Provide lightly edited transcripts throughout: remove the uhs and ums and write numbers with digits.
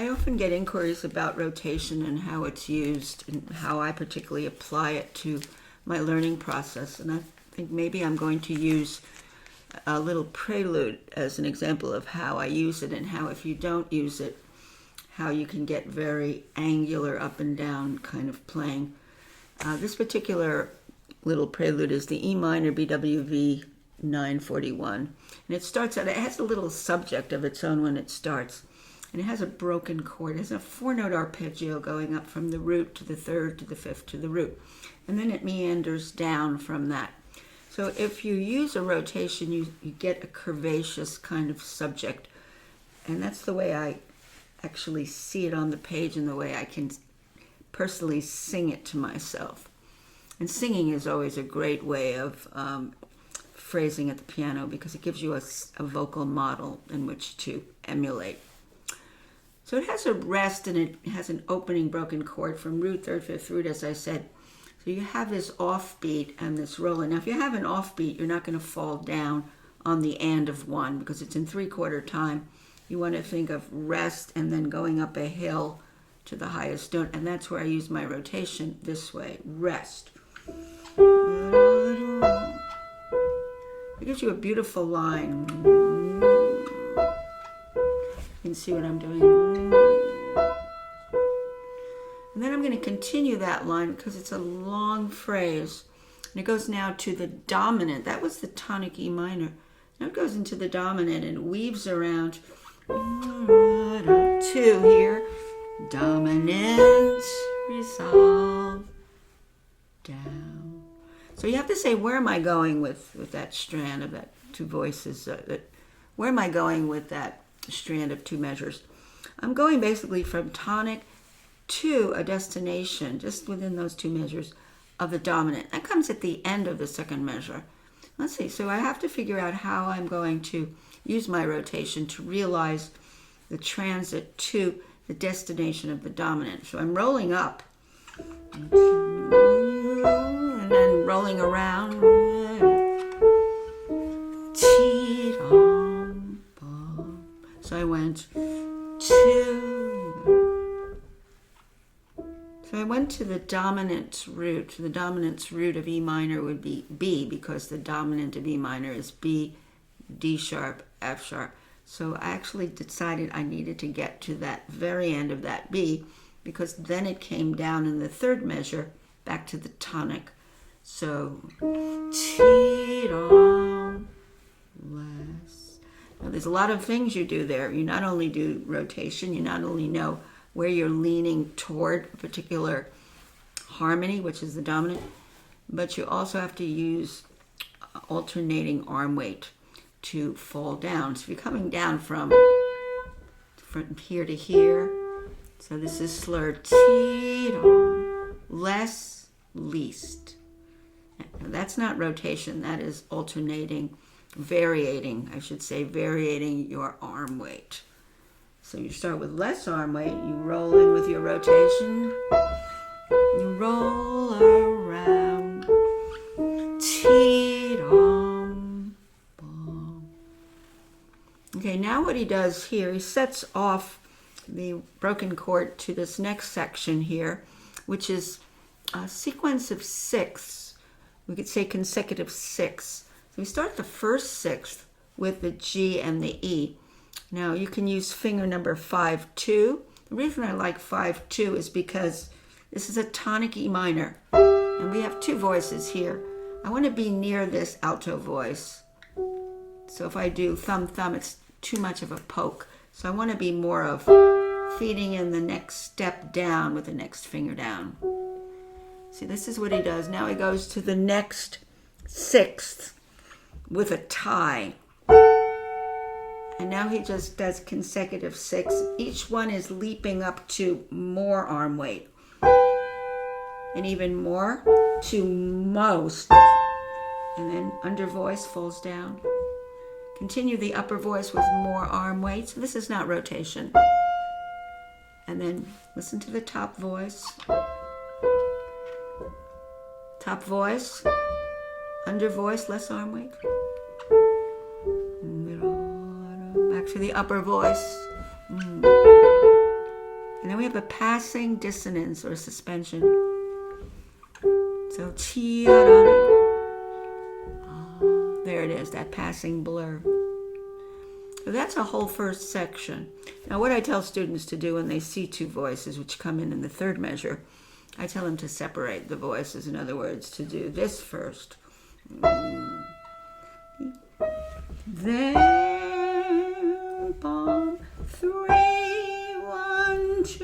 I often get inquiries about rotation and how it's used and how I particularly apply it to my learning process. And I think maybe I'm going to use a little prelude as an example of how I use it and how if you don't use it, how you can get very angular up and down kind of playing. This particular little prelude is the E minor BWV 941. And it starts out, it has a little subject of its own when it starts. And it has a broken chord. It has a 4-note arpeggio going up from the root to the third to the fifth to the root. And then it meanders down from that. So if you use a rotation, you get a curvaceous kind of subject. And that's the way I actually see it on the page and the way I can personally sing it to myself. And singing is always a great way of phrasing at the piano because it gives you a vocal model in which to emulate. So it has a rest and it has an opening broken chord from root, third, fifth root, as I said. So you have this offbeat and this rolling. Now, if you have an offbeat, you're not going to fall down on the and of one because it's in 3/4 time. You want to think of rest and then going up a hill to the highest note. And that's where I use my rotation this way, rest. It gives you a beautiful line. You can see what I'm doing. And then I'm going to continue that line because it's a long phrase. And it goes now to the dominant. That was the tonic E minor. Now it goes into the dominant and weaves around 2 here. Dominant, resolve, down. So you have to say, where am I going with that strand of that 2 voices? Where am I going with that strand of 2 measures? I'm going basically from tonic to a destination, just within those 2 measures of the dominant. That comes at the end of the second measure. Let's see, so I have to figure out how I'm going to use my rotation to realize the transit to the destination of the dominant. So I'm rolling up and then rolling around. So I went to the dominant root. The dominant root of E minor would be B because the dominant of E minor is B, D sharp, F sharp. So I actually decided I needed to get to that very end of that B because then it came down in the third measure back to the tonic. So Ti-dom, less. Now there's a lot of things you do there. You not only do rotation, you not only know where you're leaning toward a particular harmony, which is the dominant, but you also have to use alternating arm weight to fall down. So if you're coming down from here to here, so this is slurred, Ti-dom, less, least. Now that's not rotation, that is alternating, varying your arm weight. So you start with less arm weight, you roll in with your rotation, you roll around, Ti-dom, bom. Okay, now what he does here, he sets off the broken chord to this next section here, which is a sequence of 6. We could say consecutive 6. So we start the first 6th with the G and the E. Now you can use finger number 5-2. The reason I like 5-2 is because this is a tonic E minor, and we have 2 voices here. I want to be near this alto voice. So if I do thumb, thumb, it's too much of a poke. So I want to be more of feeding in the next step down with the next finger down. See, this is what he does. Now he goes to the next 6th with a tie. And now he just does consecutive 6. Each one is leaping up to more arm weight. And even more to most. And then under voice falls down. Continue the upper voice with more arm weight. So this is not rotation. And then listen to the top voice. Top voice. Under voice, less arm weight. Back to the upper voice. And then we have a passing dissonance or suspension. So, there it is, that passing blur. So that's a whole first section. Now, what I tell students to do when they see two voices, which come in the third measure, I tell them to separate the voices. In other words, to do this first. Then, bum, 3, 1, 2,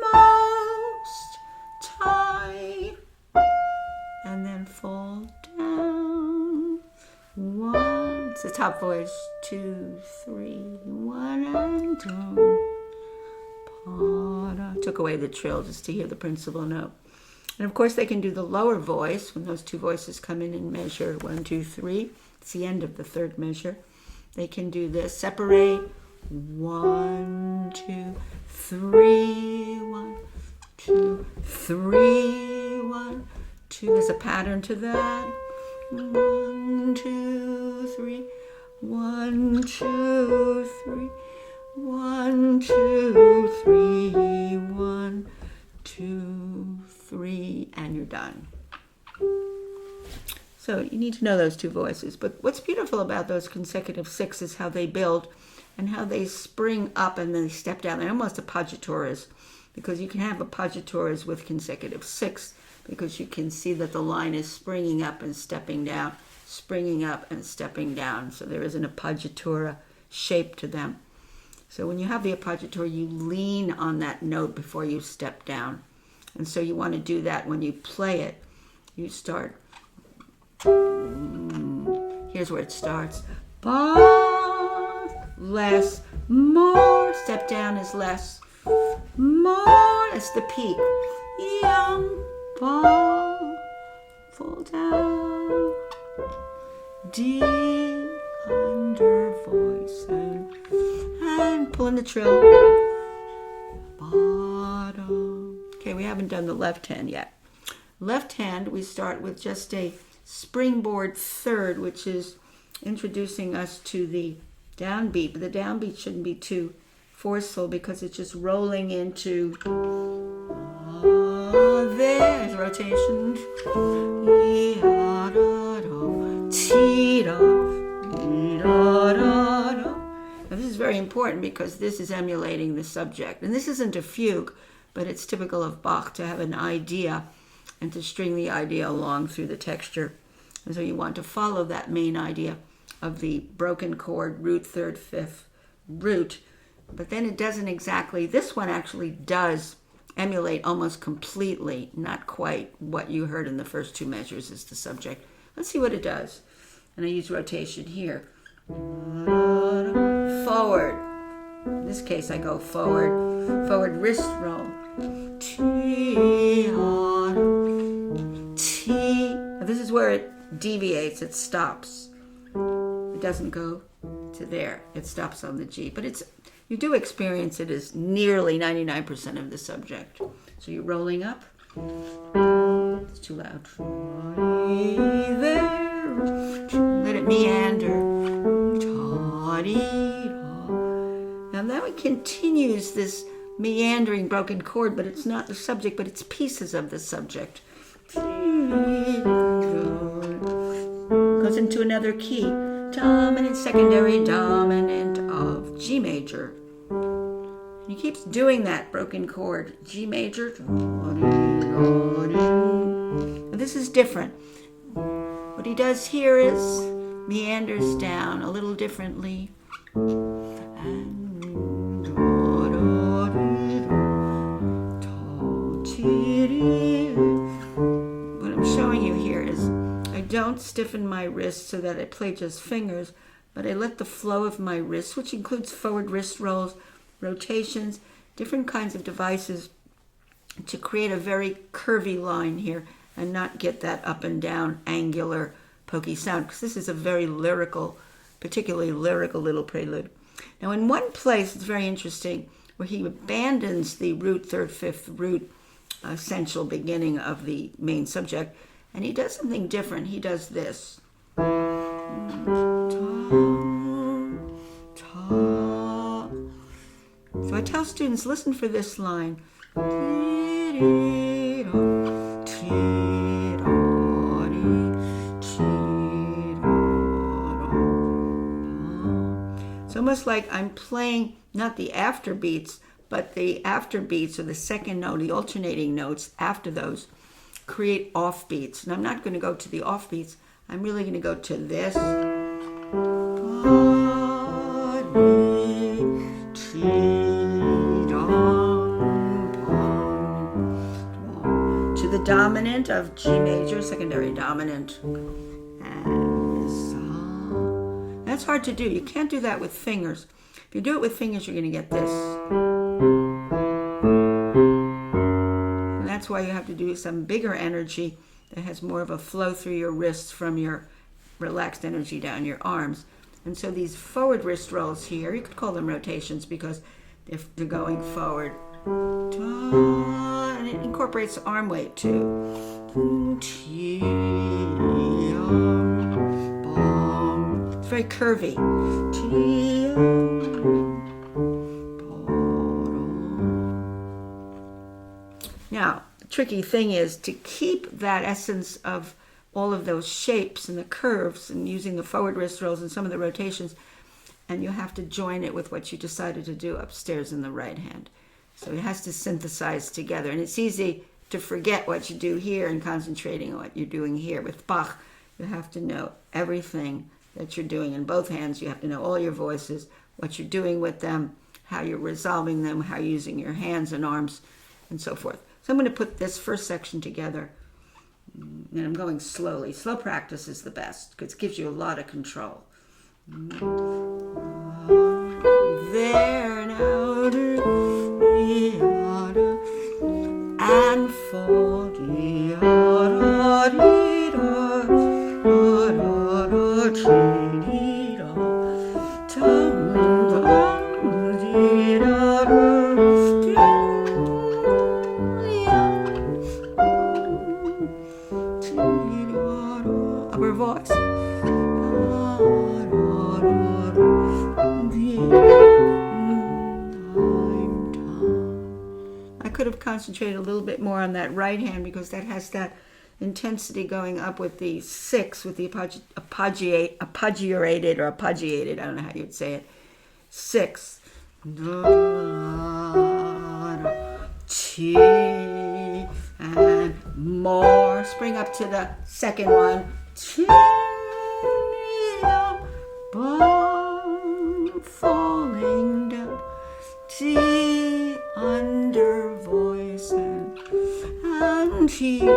most tight, and then fall down. 1, it's the top voice. 2, 3, 1, and 2. Took away the trill just to hear the principal note. And of course, they can do the lower voice when those two voices come in measure 1, 2, 3. It's the end of the third measure. They can do this. Separate. 1, 2, 3, 1, 2, 3, 1, 2. There's a pattern to that. 1, 2, 3, 1, 2, 3, 1, 2, 3, 1, 2, 3, and you're done. So you need to know those two voices. But what's beautiful about those consecutive 6 is how they build and how they spring up and then they step down. They're almost appoggiaturas, because you can have appoggiaturas with consecutive 6 because you can see that the line is springing up and stepping down, springing up and stepping down. So there is an appoggiatura shape to them. So when you have the appoggiatura, you lean on that note before you step down. And so you want to do that when you play it. You start. Here's where it starts. Ba, less, more. Step down is less, more. That's the peak. Yum, ba, fall down. D, under voice. And pull in the trill. Bottom. Okay, we haven't done the left hand yet. Left hand, we start with just a springboard third, which is introducing us to the downbeat. But the downbeat shouldn't be too forceful because it's just rolling into there's rotation. Now this is very important because this is emulating the subject. And this isn't a fugue, but it's typical of Bach to have an idea and to string the idea along through the texture. And so you want to follow that main idea of the broken chord, root, third, fifth, root. But then it doesn't exactly, this one actually does emulate almost completely, not quite what you heard in the first two measures as the subject. Let's see what it does. And I use rotation here. Forward. In this case, I go forward. Forward wrist roll. T. Now this is where it deviates. It stops. It doesn't go to there. It stops on the G. But it's you do experience it as nearly 99% of the subject. So you're rolling up. It's too loud. Let it meander. Now that one continues this meandering broken chord, but it's not the subject, but it's pieces of the subject. Goes into another key. Dominant, secondary, dominant of G major. He keeps doing that broken chord. G major. Now this is different. What he does here is meanders down a little differently. And what I'm showing you here is I don't stiffen my wrist so that I play just fingers, but I let the flow of my wrist, which includes forward wrist rolls, rotations, different kinds of devices, to create a very curvy line here and not get that up and down angular pokey sound, because this is a very lyrical, particularly lyrical little prelude. Now in one place it's very interesting where he abandons the root, third, fifth, root essential beginning of the main subject, and he does something different. He does this. So I tell students, listen for this line. It's almost like I'm playing not the after beats, but the after beats or the second note, the alternating notes after those create off beats. And I'm not going to go to the off beats. I'm really going to go to this. To the dominant of G major, secondary dominant. That's hard to do. You can't do that with fingers. If you do it with fingers, you're going to get this. And that's why you have to do some bigger energy that has more of a flow through your wrists from your relaxed energy down your arms. And so these forward wrist rolls here, you could call them rotations because if they're going forward. And it incorporates arm weight too. It's very curvy. Now, the tricky thing is to keep that essence of all of those shapes and the curves and using the forward wrist rolls and some of the rotations, and you have to join it with what you decided to do upstairs in the right hand. So it has to synthesize together, and it's easy to forget what you do here and concentrating on what you're doing here. With Bach, you have to know everything that you're doing in both hands. You have to know all your voices, what you're doing with them, how you're resolving them, how you're using your hands and arms, and so forth. So I'm going to put this first section together, and I'm going slowly. Slow practice is the best because it gives you a lot of control. There now, and for upper voice. I could have concentrated a little bit more on that right hand because that has that intensity going up with the 6, with the appoggiated, I don't know how you'd say it, 6. And more. Spring up to the second one. Falling down. Under voice and T. I'm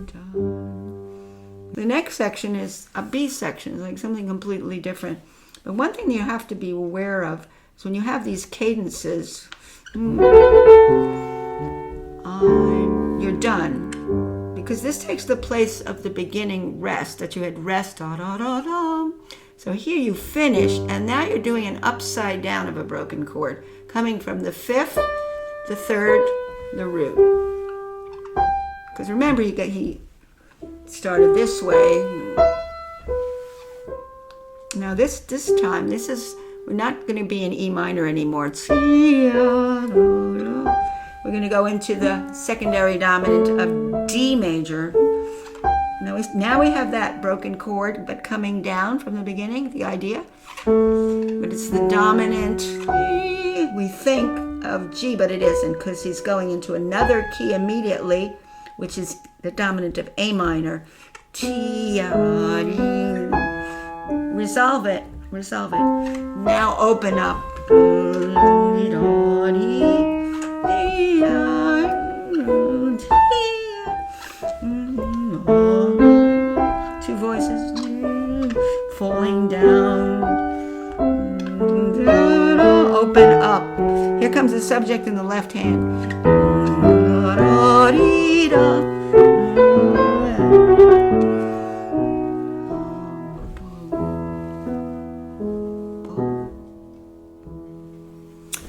done. The next section is a B section. It's like something completely different. But one thing you have to be aware of is when you have these cadences, you're done. Because this takes the place of the beginning rest, that you had rest, da da da da. So here you finish, and now you're doing an upside down of a broken chord, coming from the 5th, the 3rd, the root. Because remember, he started this way. Now this time, we're not going to be in E minor anymore. We're going to go into the secondary dominant of D major. Now we have that broken chord, but coming down from the beginning, the idea. But it's the dominant, we think, of G, but it isn't, because he's going into another key immediately, which is the dominant of A minor. Resolve it. Now open up. 2 voices. Falling down. Open up. Here comes the subject in the left hand.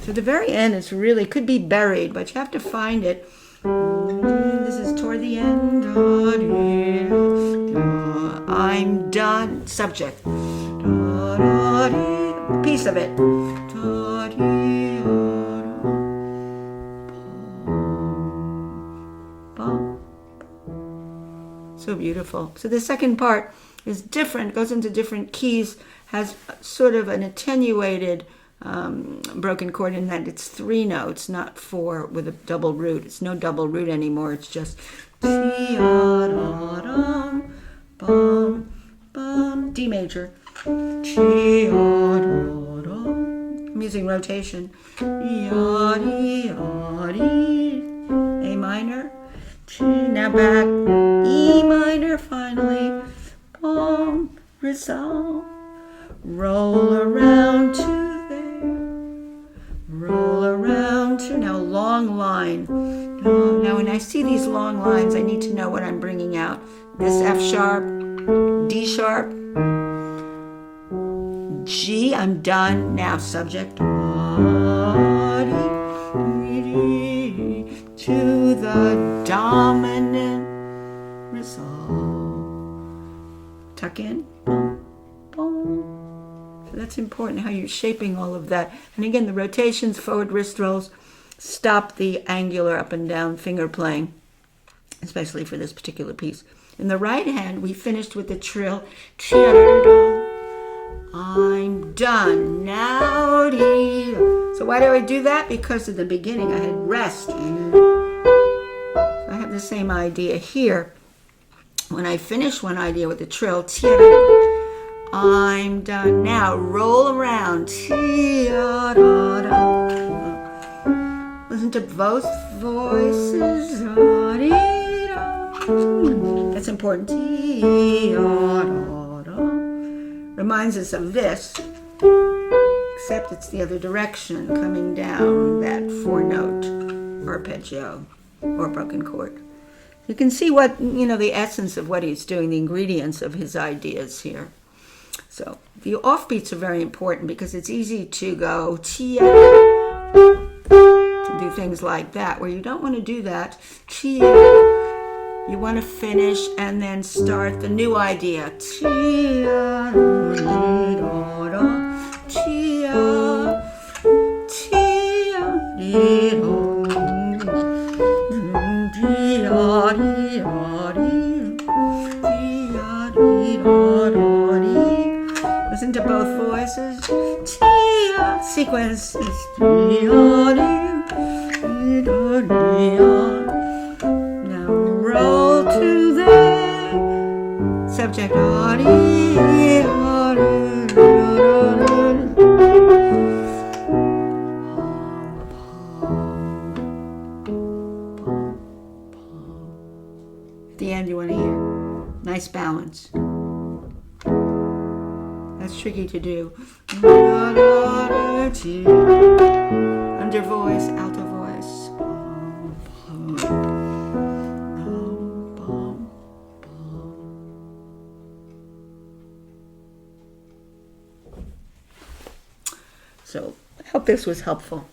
So the very end is really, could be buried, but you have to find it. This is toward the end. I'm done. Subject. a piece of it. So beautiful. So the second part is different, goes into different keys, has sort of an attenuated broken chord in that it's 3 notes, not 4 with a double root. It's no double root anymore. It's just D major. I'm using rotation. A minor. Now back. E minor finally. Resolve. Roll around to there. Roll around to, now long line. Now when I see these long lines, I need to know what I'm bringing out. This F sharp, D sharp, G, I'm done. Now subject. To the dominant resolve. Tuck in. So that's important, how you're shaping all of that. And again, the rotations, forward wrist rolls, stop the angular up and down finger playing, especially for this particular piece. In the right hand, we finished with the trill. I'm done. Now. So why do I do that? Because at the beginning I had rest. So I have the same idea here. When I finish one idea with the trill, I'm done. Now roll around. Listen to both voices. That's important. Reminds us of this, except it's the other direction, coming down that 4-note arpeggio or broken chord. You can see what, the essence of what he's doing, the ingredients of his ideas here. So the offbeats are very important because it's easy to go to do things like that, where you don't want to do that. You want to finish and then start the new idea. Listen to both voices. Sequence. Now roll to the subject. At the end, you want to hear nice balance. That's tricky to do. Under voice, alto voice. So I hope this was helpful.